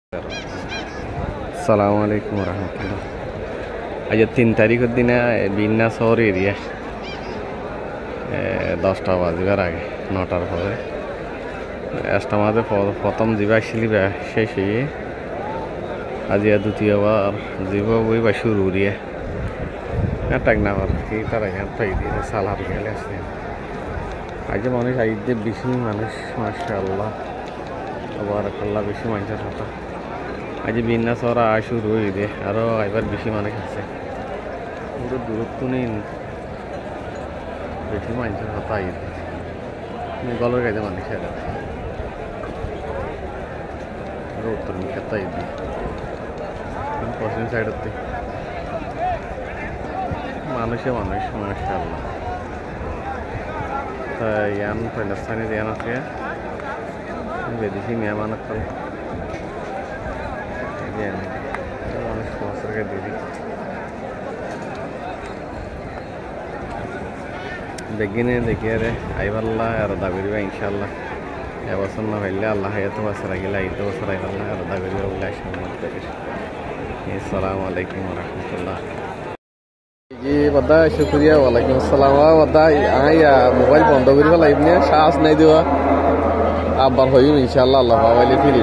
আসসালামু আলাইকুম রহমতুল্লাহ। আজ 3 তারিখের দিনে বিন্না শহর এরিয়া 10টা বাজিবার আগে 9টার পরে একটা মাঝে প্রথম যা আসছিলি শেষ হয়ে আজ দ্বিতীয়বার যাব ওই বা শুরু দিয়ে টাকনাবার কি তার এখান পাই দিয়ে সালার গেলে আসলে আজ মানুষ আইতে বেশি মানুষ মাশাআল্লাহ তাবারাকাল্লাহ বেশি মানুষের কথা আজ বিন্না শহর শুরু হয়ে দিয়ে আরও এবার বেশি মানুষ আছে পুরো দূরত্ব নেই বেশি মানুষের কথা আই গলের কাছে মানুষের উত্তর মুখের তাই দিয়ে পশ্চিম সাইডের মানুষে মানুষ মাশাআল্লাহ তাই ইয়ান পাকিস্তানি ইয়ান আছে বিদেশি মেহমান কল মানুষ বছরকে দিদি দেখিনে দেখিয়ে রে আইবাল্লাহ আর দাবিরিবা ইনশাল্লাহ এবছর না ভাইলে আল্লাহ এত বছর আগিলে আইতে বছর আইবাল্লাহ আর দাবিরিবা বলে আসসালামু আলাইকুম রহমতুল্লাহ जी बदा शुक्रिया वालेकुम अस्सलाम बदा आया मोबाइल बंद करी फेलाइबने साहस नहीं देवा आबार हईम इनशाल्लाह अल्लाह फिरी